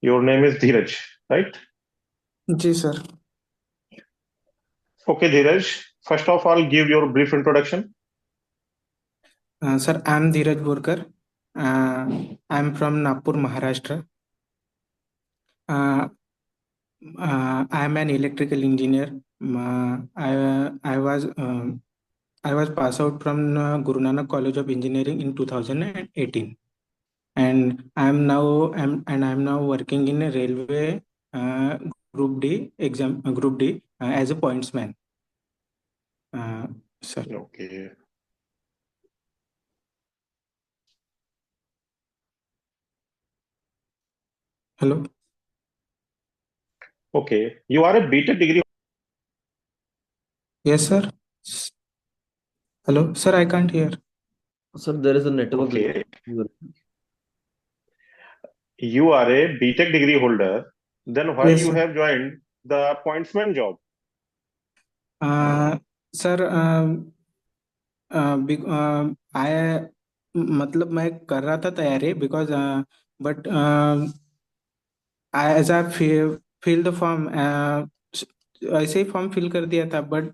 Your name is Dheeraj, right? जी sir. Okay, Dheeraj. First of all, give your brief introduction. Sir, I am Dheeraj Borkar. I am from Nagpur, Maharashtra. I am an electrical engineer. I was I was passed out from Guru Nanak College of Engineering in 2018, and I am now working in a railway uh, Group D as a pointsman. Uh, Sir, Okay. hello. Okay. You are a BTech degree. Yes, sir. S- Hello, sir. I can't hear. Sir, there is a network Okay. issue. You are a BTech degree holder. Then why Yes, you sir. have joined the pointsman job? Uh, Sir, I मतलब मैं कर रहा था तैयारी, because but as I fill the form, ऐसे ही form fill कर दिया था, बट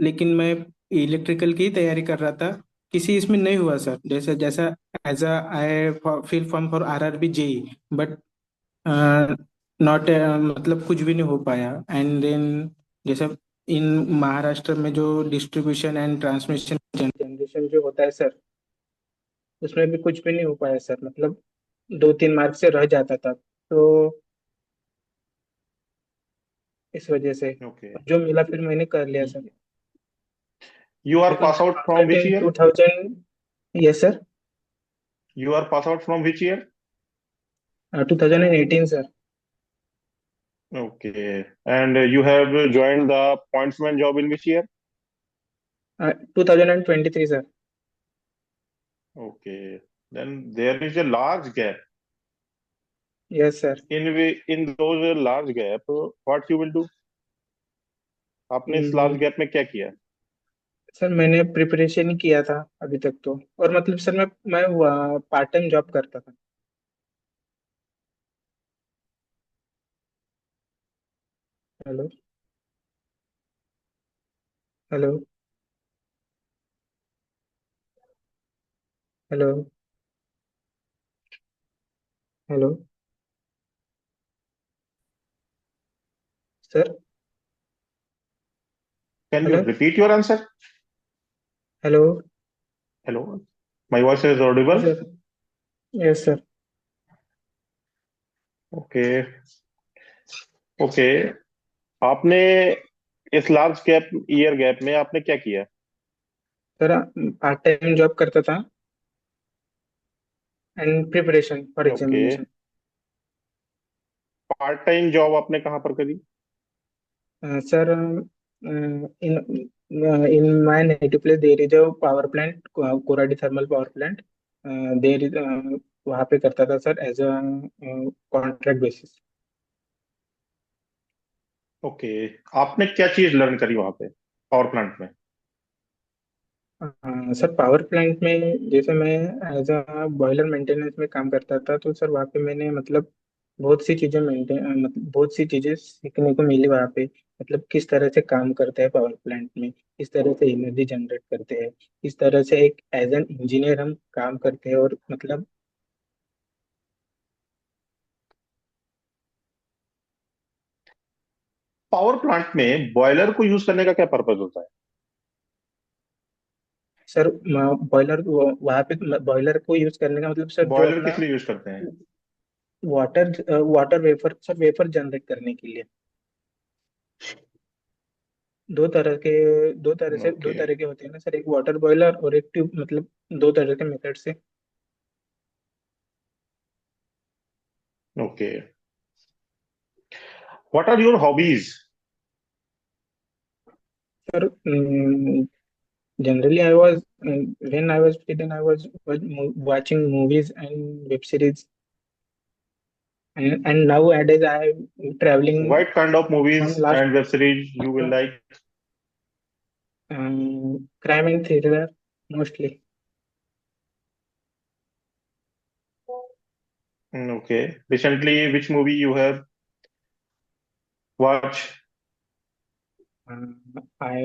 लेकिन मैं इलेक्ट्रिकल की तैयारी कर रहा था। किसी इसमें नहीं हुआ सर, जैसे जैसा as I fill form for RRB JE, but not मतलब कुछ भी नहीं हो पाया। एंड देन जैसे इन महाराष्ट्र में जो डिस्ट्रीब्यूशन एंड ट्रांसमिशन जनरेशन जो होता है सर, उसमें भी कुछ भी नहीं हो पाया सर। मतलब 2-3 मार्क्स से रह जाता था, तो इस वजह से Okay. जो मिला फिर मैंने कर लिया sir. You are because pass I out from pass which in year? 2000। Yes sir. You are pass out from which year? 2018 sir. Okay. And you have joined the pointsman job in which year? 2023 sir. Okay. Then there is a large gap. Yes sir. In those large gap, what you will do? आपने इस large gap में क्या किया? Sir, मैंने preparation ही किया था अभी तक तो। और मतलब सर, मैं पार्ट टाइम जॉब करता था। Hello. Hello. Hello. Hello. Sir. Can you hello. repeat your answer? Hello. Hello. My voice is जी audible. Sir. Yes sir. Okay. Okay. आपने इस लार्ज गैप ईयर गैप में आपने क्या किया? सर, पार्ट टाइम जॉब करता था and preparation for okay. Examination. Part time job आपने कहाँ पर करी? Sir, in in my native place there is a power plant, Koradi thermal power plant. There is वहाँ पे करता था sir, as a contract basis. Okay. आपने क्या चीज लर्न करी वहां पे पावर प्लांट में? सर, पावर प्लांट में जैसे मैं एज अ बॉयलर मेंटेनेंस में काम करता था, तो सर वहाँ पे मैंने मतलब बहुत सी चीजें सीखने को मिली वहाँ पे। मतलब किस तरह से काम करता है पावर प्लांट में, किस तरह से एनर्जी जनरेट करते हैं, किस तरह से एक एज एन इंजीनियर हम काम करते हैं। और मतलब पावर प्लांट में बॉयलर को यूज करने का क्या पर्पज होता है? सर, बॉयलर वहाँ पे बॉयलर को यूज करने का मतलब सर, जो बॉयलर अपना किस लिए यूज करते हैं? Water vapour sir, vapour generate करने के लिए। दो तरह के दो ओके। तरह के होते हैं ना सर, एक वाटर बॉयलर और एक ट्यूब, मतलब दो तरह के मेथड से। Okay. What are your hobbies? Sir, generally I was when I was kid I was watching movies and web series, and nowadays I am traveling What kind of from movies last and web series you will like? crime and thriller mostly. Okay. Recently, which movie you have watched? I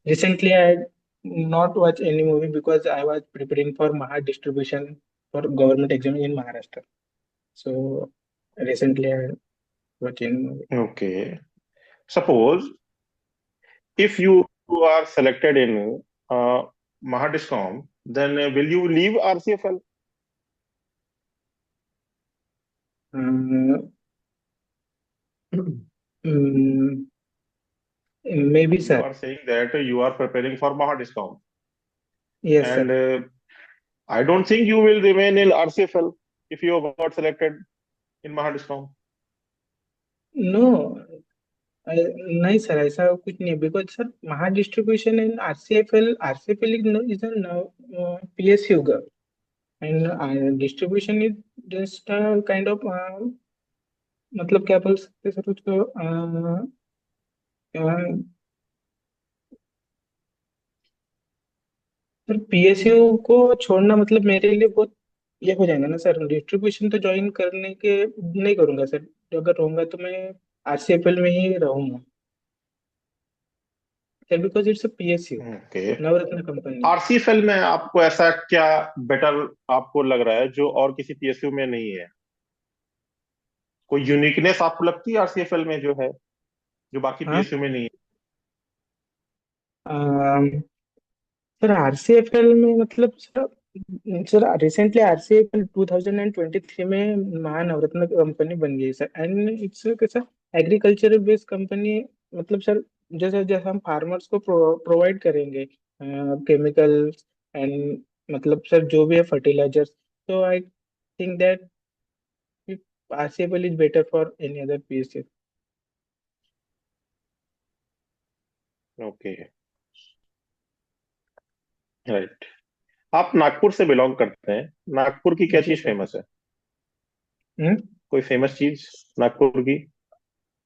recently I not watch any movie because I was preparing for Maha distribution for government exam in Maharashtra. So recently I watch any movie. Okay. Suppose if you are selected in Mahadiscom, then will you leave RCFL? Uh, mm, maybe You sir. are saying that you are preparing for Mahadiscom, Yes sir. and I don't think you will remain in RCFL if you have got selected in Mahadiscom. No, नहीं sir ऐसा कुछ नहीं है because sir महा distribution in RCFL is PSU and distribution is just kind of मतलब क्या बोल सकते हैं सर उसको सर पीएसयू को छोड़ना मतलब मेरे लिए बहुत ये हो जाएगा ना सर डिस्ट्रीब्यूशन तो ज्वाइन करने के नहीं करूंगा सर अगर रहूंगा तो मैं आरसीएफएल में ही रहूंगा sir because it's a PSU okay. Navratna company RCFL में आपको ऐसा क्या बेटर आपको लग रहा है जो और किसी पीएसयू में नहीं है? कोई यूनिकनेस आपको लगती है आरसीएफएल में जो है, जो बाकी हाँ पीएसयू में नहीं है? सर आरसीएफएल में मतलब सर रिसेंटली आरसीएफएल 2023 में महानवरत्न कंपनी बन गई सर एंड इट्स कैसा एग्रीकल्चर बेस्ड कंपनी मतलब सर जैसे जैसे हम फार्मर्स को प्रोवाइड करेंगे केमिकल एंड मतलब सर जो भी है फर्टिलाइजर्स तो I think that RCFL is better for any other PSU okay, right. आप नागपुर से बिलोंग करते हैं, नागपुर की क्या जी चीज सर फेमस है? हम्म कोई फेमस चीज नागपुर की?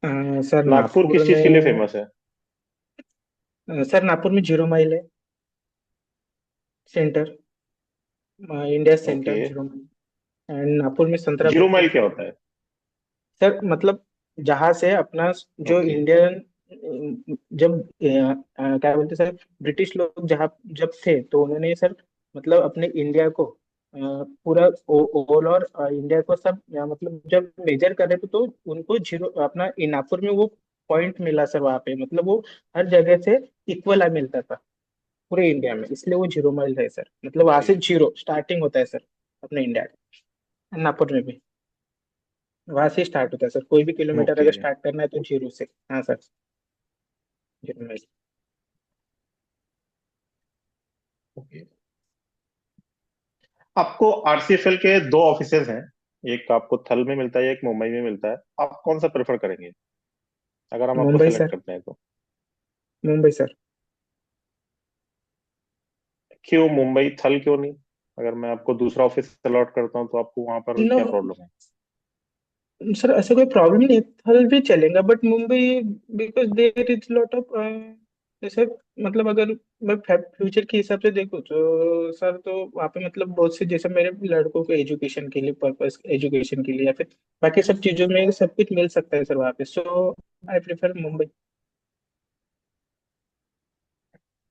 सर नागपुर नागपुर किस चीज के लिए में फेमस है? सर नागपुर में 0 माइल है centre India okay. Centre 0 mile and Nagpur में संतरा जीरो बहुत माइल क्या फेमस होता है? सर मतलब जहाँ से अपना जो ओके। इंडियन जब क्या बोलते सर ब्रिटिश लोग जहाँ जब थे तो उन्होंने सर मतलब अपने इंडिया को पूरा ओवरऑल और इंडिया को सब मतलब जब मेजर कर रहे थे तो उनको जीरो अपना नागपुर में वो पॉइंट मिला सर वहाँ पे मतलब वो हर जगह से इक्वल मिलता था पूरे इंडिया में इसलिए वो 0 माइल है सर मतलब वहां ओके। से जीरो स्टार्टिंग होता है सर अपने इंडिया का नागपुर में भी वहां से स्टार्ट होता है सर कोई भी किलोमीटर ओके। अगर स्टार्ट करना है तो जीरो से हाँ सर 0 माइल ओके। आपको आरसीएफएल के दो ऑफिसेज हैं, एक आपको थल में मिलता है, एक मुंबई में मिलता है। आप कौन सा प्रेफर करेंगे अगर हम आपको मुंबई सेलेक्ट सर करते हैं तो? मुंबई सर क्यों मुंबई, थल क्यों नहीं? अगर मैं आपको दूसरा ऑफिस अलॉट करता हूँ तो आपको वहां पर नो क्या प्रॉब्लम है? सर ऐसा कोई प्रॉब्लम नहीं है थल भी चलेगा but Mumbai because there is lot of जैसे मतलब अगर मैं फ्यूचर के हिसाब से देखूँ तो सर तो वहाँ पे मतलब बहुत से जैसे मेरे लड़कों को एजुकेशन के लिए पर्पस एजुकेशन के लिए या फिर बाकी सब चीजों में सब कुछ मिल सकता है सर वहाँ पे so I prefer Mumbai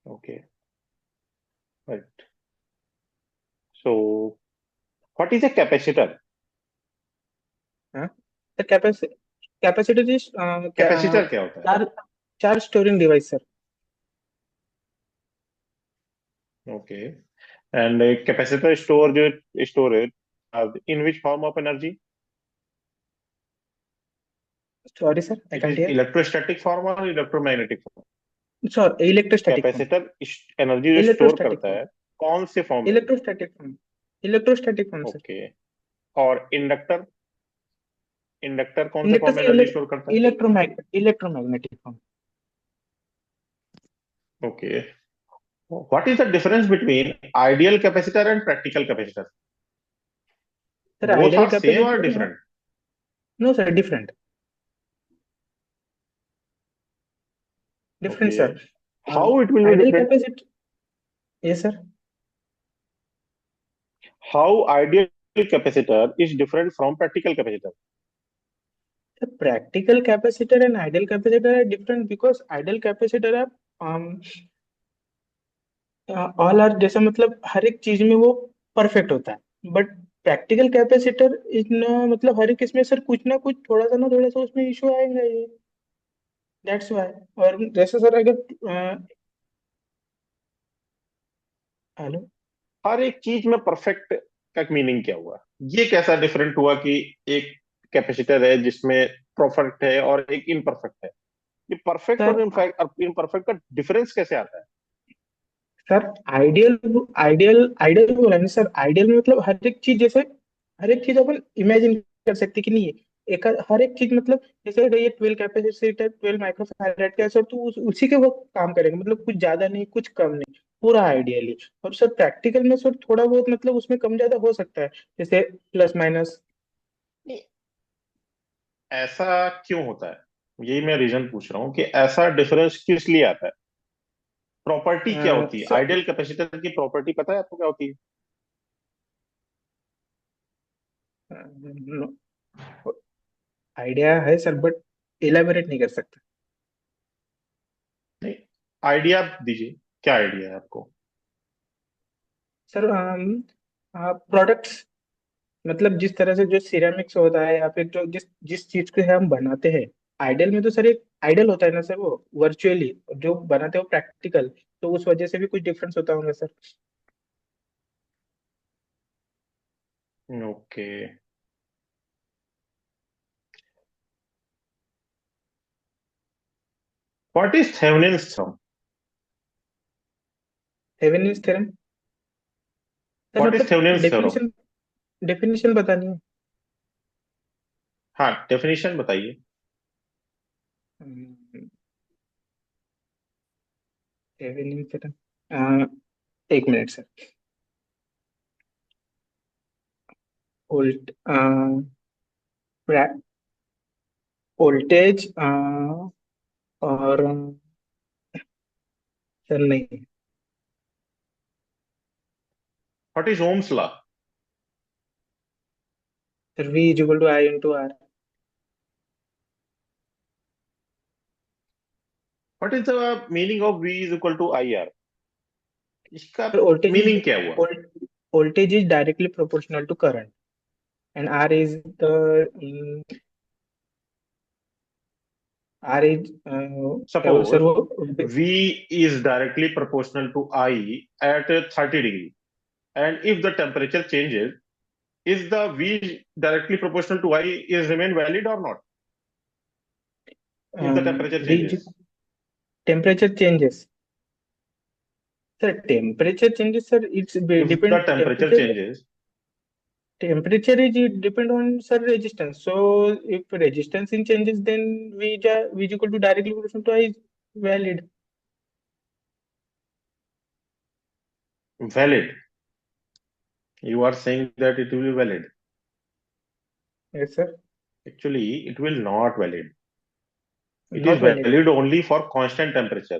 okay, right. So what is a capacitor? हाँ सर कैपेसिटी क्या कैपेसिटर क्या होता है? चार चार storing device sir okay. And capacitor store जो storage in which form of energy? Sorry sir I it can't is here electrostatic form और electromagnetic form? Sorry electrostatic form capacitor energy जो store electrostatic करता form है, कौन से form में? Electrostatic form electrostatic form sir okay. और inductor, inductor कौन से इंडक्टर फॉर्म में से एनर्जी स्टोर करता है? Electromagnetic form okay. What is the difference between ideal capacitor and practical capacitor? Sir both ideal are same और capacitor different? No sir different different okay. Sir how it will be ideal different? Capacity ये sir how ideal capacitor is different from practical capacitor? The practical capacitor and ideal capacitor are different because ideal capacitor are all are जैसा मतलब हर एक चीज में वो perfect होता है, but practical capacitor इतना मतलब हर एक इसमें सर कुछ ना कुछ थोड़ा सा उसमें इशू आएगा ये, दैट्स व्हाई। और जैसे सर अगर हेलो। हर एक चीज में परफेक्ट का मीनिंग क्या हुआ? ये कैसा डिफरेंट हुआ कि एक कैपेसिटर है जिसमें परफेक्ट है और एक इनपरफेक्ट है? ये परफेक्ट सर और इनपरफेक्ट का डिफरेंस कैसे आता है? सर आइडियल आइडियल आइडियल बोला ना सर, आइडियल में मतलब हर एक चीज जैसे हर एक चीज अपन इमेजिन कर सकते कि नहीं है एक हर एक चीज मतलब जैसे ये 12 कैपेसिटर 12 माइक्रोफैराड का है सर, तो उसी के वो काम करेगा, मतलब कुछ ज्यादा नहीं कुछ कम नहीं, पूरा आइडियली। और सर प्रैक्टिकल में सर थोड़ा बहुत मतलब उसमें कम ज्यादा हो सकता है, जैसे प्लस माइनस। नहीं, ऐसा क्यों होता है? यही मैं रीजन पूछ रहा हूँ कि ऐसा डिफरेंस किस लिए आता है। प्रॉपर्टी क्या होती है सर आइडियल कैपेसिटर की? प्रॉपर्टी पता है आपको क्या होती है? आइडिया है सर, बट इलेबोरेट नहीं कर सकता। नहीं, आइडिया दीजिए, क्या आइडिया है आपको? सर प्रोडक्ट्स, मतलब जिस तरह से जो सिरेमिक्स होता है या फिर जो जिस जिस चीज को हम बनाते हैं, आइडियल में तो सर एक आइडियल होता है ना सर, वो वर्चुअली जो बनाते हैं वो प्रैक्टिकल, तो उस वजह से भी कुछ डिफरेंस होता होगा sir. Okay. What is Thevenin's theorem? Thevenin's theorem sir what is मतलब थेवेनिन्स थ्योरम? डेफिनेशन डेफिनेशन बतानी है। हाँ, डेफिनेशन बताइए। थेवेनिन्स थ्योरम, एक मिनट सर। वोल्ट वोल्टेज और सर नहीं, what is Ohm's law? Sir V is equal to I into R. What is the meaning of V is equal to I R? इसका sir voltage is meaning क्या हुआ? Voltage is directly proportional to current and R is क्या बोल sir suppose वो। V is directly proportional to I at 30 degree, and if the temperature changes, is the V directly proportional to I is remain valid or not if the temperature V changes? Temperature changes, sir temperature changes sir it's If the depend temperature temperature changes, temperature is depend on sir resistance, so if resistance in changes then V is equal to directly proportional to I is valid। valid. You are saying that it will be valid. Yes sir. Actually, it will not valid. It is not valid. valid only for constant temperature,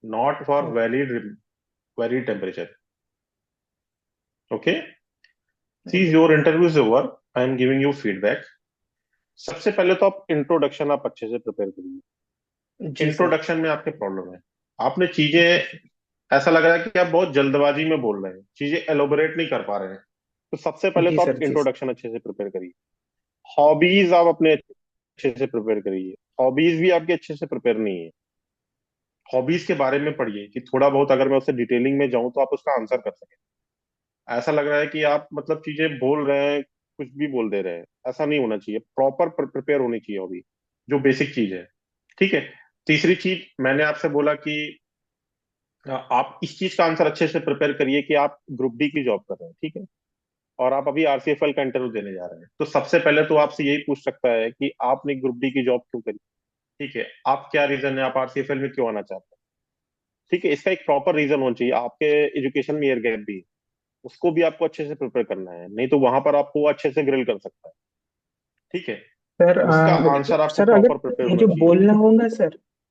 not for varied temperature. Okay. See, okay your interview is over. I am giving you feedback. सबसे पहले तो आप introduction आप अच्छे से prepare करिए। जी sir. Introduction में आपके प्रॉब्लम है, आपने चीजें, ऐसा लग रहा है कि आप बहुत जल्दबाजी में बोल रहे हैं, चीजें एलोबरेट नहीं कर पा रहे हैं। तो सबसे पहले जी तो आप सर। जी सर। इंट्रोडक्शन अच्छे से प्रिपेयर करिए। हॉबीज आप अपने अच्छे से प्रिपेयर करिए। हॉबीज भी आपके अच्छे से प्रिपेयर नहीं है। हॉबीज के बारे में पढ़िए कि थोड़ा बहुत अगर मैं उससे डिटेलिंग में जाऊं तो आप उसका आंसर कर सकें। ऐसा लग रहा है कि आप मतलब चीजें बोल रहे हैं, कुछ भी बोल दे रहे हैं। ऐसा नहीं होना चाहिए, प्रॉपर प्रिपेयर होनी चाहिए हॉबी, जो बेसिक चीज है। ठीक है। तीसरी चीज मैंने आपसे बोला कि आप इस चीज का आंसर अच्छे से प्रिपेयर करिए कि आप ग्रुप डी की जॉब कर रहे हैं, ठीक है, और आप अभी आरसीएफएल का इंटरव्यू देने जा रहे हैं। तो सबसे पहले तो आपसे यही पूछ सकता है कि आपने ग्रुप डी की जॉब क्यों करी। ठीक है, आप क्या रीजन है, आप आरसीएफएल में क्यों आना चाहते हैं। ठीक है, इसका एक प्रॉपर रीजन होना चाहिए। आपके एजुकेशन में ईयर गैप भी है, उसको भी आपको अच्छे से प्रिपेयर करना है, नहीं तो वहां पर आपको अच्छे से ग्रिल कर सकता है। ठीक है, सर उसका आंसर आपको सर प्रॉपर अगर प्रिपेयर होना मुझे चाहिए। बोलना होगा सर,